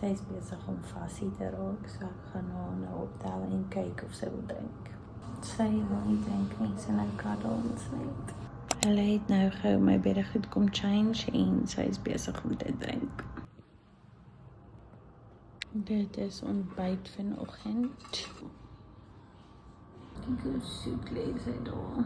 Sy is besig om Fassie te raak, so ek gaan haar nou optel en kyk of sy wil drink. Sy wil nie drink nie, sy nou cuddle ons net. Hulle het nou gou my beddegoed kom change en sy is besig om te drink. Dit is ontbyt vanoggend. Die soet lees hy daar.